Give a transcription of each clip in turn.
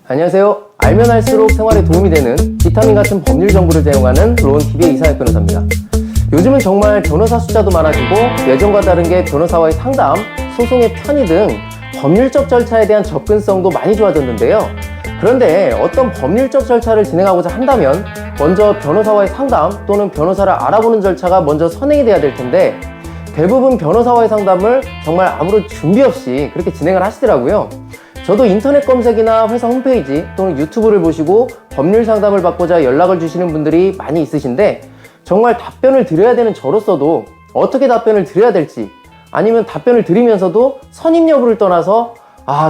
안녕하세요. 알면 할수록 생활에 도움이 되는 비타민 같은 법률 정보를 제공하는 로원TV의 이상혁 변호사입니다. 요즘은 정말 변호사 숫자도 많아지고 예전과 다른게 변호사와의 상담, 소송의 편의 등 법률적 절차에 대한 접근성도 많이 좋아졌는데요. 그런데 어떤 법률적 절차를 진행하고자 한다면 먼저 변호사와의 상담 또는 변호사를 알아보는 절차가 먼저 선행이 돼야 될 텐데 대부분 변호사와의 상담을 정말 아무런 준비 없이 그렇게 진행을 하시더라고요. 저도 인터넷 검색이나 회사 홈페이지 또는 유튜브를 보시고 법률 상담을 받고자 연락을 주시는 분들이 많이 있으신데 정말 답변을 드려야 되는 저로서도 어떻게 답변을 드려야 될지 아니면 답변을 드리면서도 선임 여부를 떠나서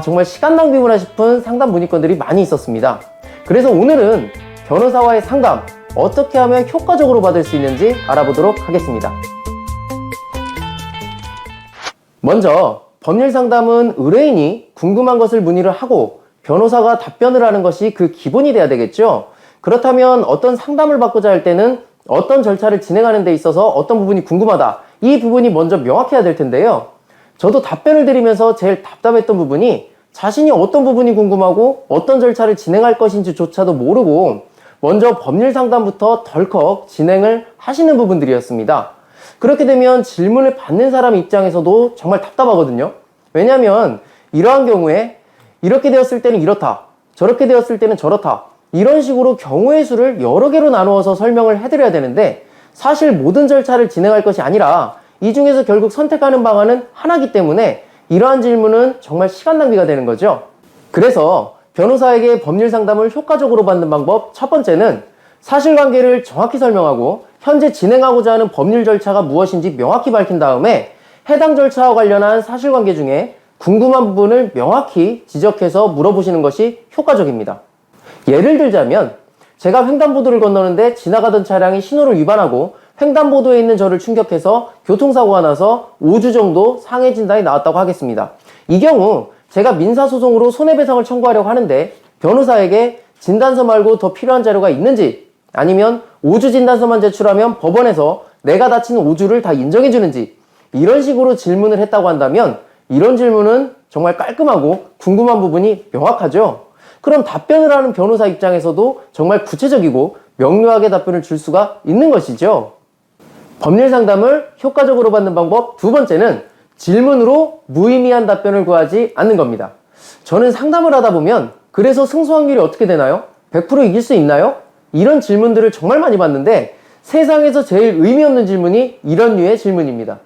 정말 시간 낭비구나 싶은 상담 문의건들이 많이 있었습니다. 그래서 오늘은 변호사와의 상담 어떻게 하면 효과적으로 받을 수 있는지 알아보도록 하겠습니다. 먼저 법률 상담은 의뢰인이 궁금한 것을 문의를 하고 변호사가 답변을 하는 것이 그 기본이 돼야 되겠죠. 그렇다면 어떤 상담을 받고자 할 때는 어떤 절차를 진행하는 데 있어서 어떤 부분이 궁금하다, 이 부분이 먼저 명확해야 될 텐데요. 저도 답변을 드리면서 제일 답답했던 부분이 자신이 어떤 부분이 궁금하고 어떤 절차를 진행할 것인지조차도 모르고 먼저 법률 상담부터 덜컥 진행을 하시는 부분들이었습니다. 그렇게 되면 질문을 받는 사람 입장에서도 정말 답답하거든요. 왜냐하면 이러한 경우에 이렇게 되었을 때는 이렇다, 저렇게 되었을 때는 저렇다, 이런 식으로 경우의 수를 여러 개로 나누어서 설명을 해드려야 되는데 사실 모든 절차를 진행할 것이 아니라 이 중에서 결국 선택하는 방안은 하나이기 때문에 이러한 질문은 정말 시간 낭비가 되는 거죠. 그래서 변호사에게 법률 상담을 효과적으로 받는 방법 첫 번째는 사실관계를 정확히 설명하고 현재 진행하고자 하는 법률 절차가 무엇인지 명확히 밝힌 다음에 해당 절차와 관련한 사실관계 중에 궁금한 부분을 명확히 지적해서 물어보시는 것이 효과적입니다. 예를 들자면 제가 횡단보도를 건너는데 지나가던 차량이 신호를 위반하고 횡단보도에 있는 저를 충격해서 교통사고가 나서 5주 정도 상해 진단이 나왔다고 하겠습니다. 이 경우 제가 민사소송으로 손해배상을 청구하려고 하는데 변호사에게 진단서 말고 더 필요한 자료가 있는지 아니면 5주 진단서만 제출하면 법원에서 내가 다친 5주를 다 인정해 주는지 이런 식으로 질문을 했다고 한다면 이런 질문은 정말 깔끔하고 궁금한 부분이 명확하죠. 그럼 답변을 하는 변호사 입장에서도 정말 구체적이고 명료하게 답변을 줄 수가 있는 것이죠. 법률 상담을 효과적으로 받는 방법 두 번째는 질문으로 무의미한 답변을 구하지 않는 겁니다. 저는 상담을 하다 보면 그래서 승소 확률이 어떻게 되나요? 100% 이길 수 있나요? 이런 질문들을 정말 많이 받는데 세상에서 제일 의미 없는 질문이 이런 류의 질문입니다.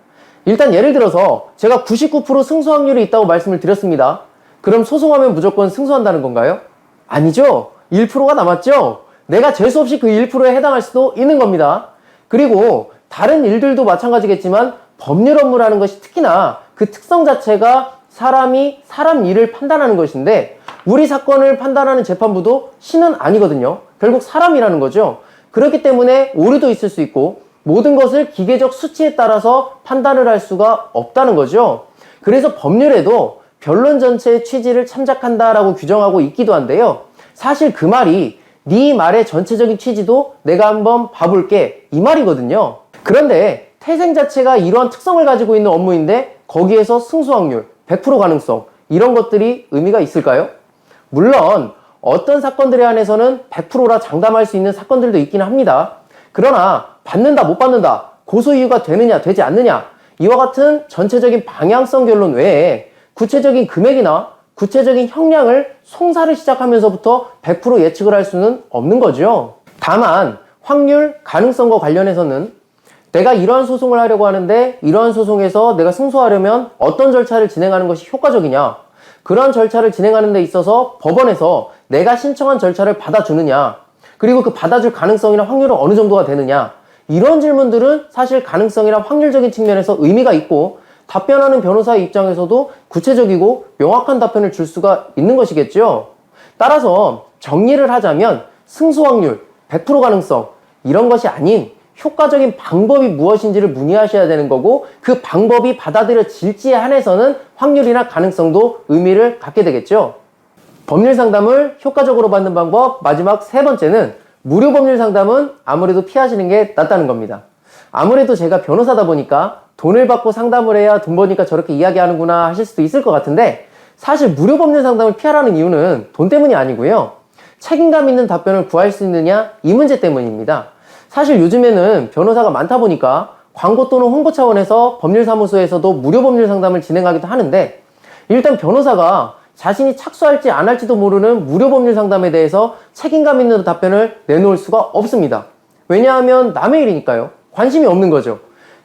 일단 예를 들어서 제가 99% 승소 확률이 있다고 말씀을 드렸습니다. 그럼 소송하면 무조건 승소한다는 건가요? 아니죠. 1%가 남았죠. 내가 재수 없이 그 1%에 해당할 수도 있는 겁니다. 그리고 다른 일들도 마찬가지겠지만 법률 업무라는 것이 특히나 그 특성 자체가 사람이 사람 일을 판단하는 것인데 우리 사건을 판단하는 재판부도 신은 아니거든요. 결국 사람이라는 거죠. 그렇기 때문에 오류도 있을 수 있고 모든 것을 기계적 수치에 따라서 판단을 할 수가 없다는 거죠. 그래서 법률에도 변론 전체의 취지를 참작한다라고 규정하고 있기도 한데요. 사실 그 말이 네 말의 전체적인 취지도 내가 한번 봐볼게 이 말이거든요. 그런데 태생 자체가 이러한 특성을 가지고 있는 업무인데 거기에서 승소 확률, 100% 가능성 이런 것들이 의미가 있을까요? 물론 어떤 사건들에 한해서는 100%라 장담할 수 있는 사건들도 있기는 합니다. 그러나 받는다 못 받는다, 고소 이유가 되느냐 되지 않느냐 이와 같은 전체적인 방향성 결론 외에 구체적인 금액이나 구체적인 형량을 송사를 시작하면서부터 100% 예측을 할 수는 없는 거죠. 다만 확률, 가능성과 관련해서는 내가 이러한 소송을 하려고 하는데 이러한 소송에서 내가 승소하려면 어떤 절차를 진행하는 것이 효과적이냐, 그런 절차를 진행하는 데 있어서 법원에서 내가 신청한 절차를 받아주느냐, 그리고 그 받아줄 가능성이나 확률은 어느 정도가 되느냐, 이런 질문들은 사실 가능성이나 확률적인 측면에서 의미가 있고 답변하는 변호사의 입장에서도 구체적이고 명확한 답변을 줄 수가 있는 것이겠죠. 따라서 정리를 하자면 승소 확률, 100% 가능성 이런 것이 아닌 효과적인 방법이 무엇인지를 문의하셔야 되는 거고 그 방법이 받아들여질지에 한해서는 확률이나 가능성도 의미를 갖게 되겠죠. 법률 상담을 효과적으로 받는 방법 마지막 세 번째는 무료 법률 상담은 아무래도 피하시는 게 낫다는 겁니다. 아무래도 제가 변호사다 보니까 돈을 받고 상담을 해야 돈 버니까 저렇게 이야기하는구나 하실 수도 있을 것 같은데 사실 무료 법률 상담을 피하라는 이유는 돈 때문이 아니고요. 책임감 있는 답변을 구할 수 있느냐 이 문제 때문입니다. 사실 요즘에는 변호사가 많다 보니까 광고 또는 홍보 차원에서 법률사무소에서도 무료 법률 상담을 진행하기도 하는데, 일단 변호사가 자신이 착수할지 안 할지도 모르는 무료 법률 상담에 대해서 책임감 있는 답변을 내놓을 수가 없습니다. 왜냐하면 남의 일이니까요. 관심이 없는 거죠.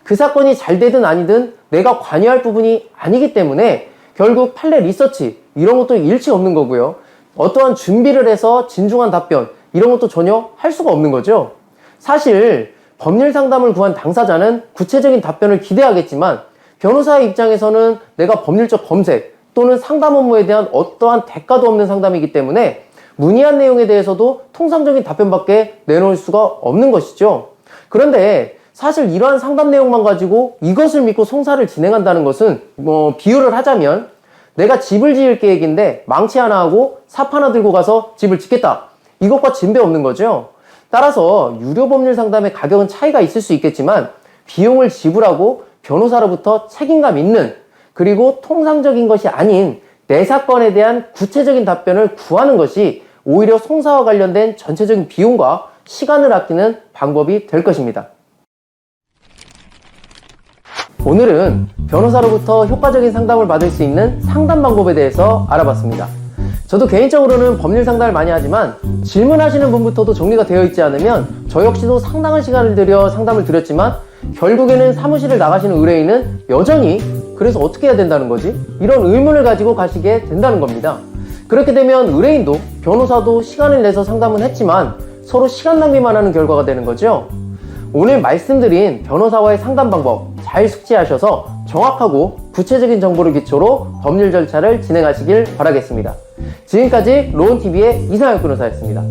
그 사건이 잘 되든 아니든 내가 관여할 부분이 아니기 때문에 결국 판례 리서치 이런 것도 일치 없는 거고요. 어떠한 준비를 해서 진중한 답변 이런 것도 전혀 할 수가 없는 거죠. 사실 법률 상담을 구한 당사자는 구체적인 답변을 기대하겠지만, 변호사의 입장에서는 내가 법률적 검색 또는 상담 업무에 대한 어떠한 대가도 없는 상담이기 때문에 문의한 내용에 대해서도 통상적인 답변밖에 내놓을 수가 없는 것이죠. 그런데 사실 이러한 상담 내용만 가지고 이것을 믿고 송사를 진행한다는 것은 비유를 하자면 내가 집을 지을 계획인데 망치 하나 하고 삽 하나 들고 가서 집을 짓겠다, 이것과 진배 없는 거죠. 따라서 유료 법률 상담의 가격은 차이가 있을 수 있겠지만 비용을 지불하고 변호사로부터 책임감 있는, 그리고 통상적인 것이 아닌 내 사건에 대한 구체적인 답변을 구하는 것이 오히려 송사와 관련된 전체적인 비용과 시간을 아끼는 방법이 될 것입니다. 오늘은 변호사로부터 효과적인 상담을 받을 수 있는 상담 방법에 대해서 알아봤습니다. 저도 개인적으로는 법률 상담을 많이 하지만 질문하시는 분부터도 정리가 되어 있지 않으면 저 역시도 상당한 시간을 들여 상담을 드렸지만 결국에는 사무실을 나가시는 의뢰인은 여전히 그래서 어떻게 해야 된다는 거지? 이런 의문을 가지고 가시게 된다는 겁니다. 그렇게 되면 의뢰인도 변호사도 시간을 내서 상담은 했지만 서로 시간 낭비만 하는 결과가 되는 거죠. 오늘 말씀드린 변호사와의 상담 방법 잘 숙지하셔서 정확하고 구체적인 정보를 기초로 법률 절차를 진행하시길 바라겠습니다. 지금까지 로운TV의 이상혁 변호사였습니다.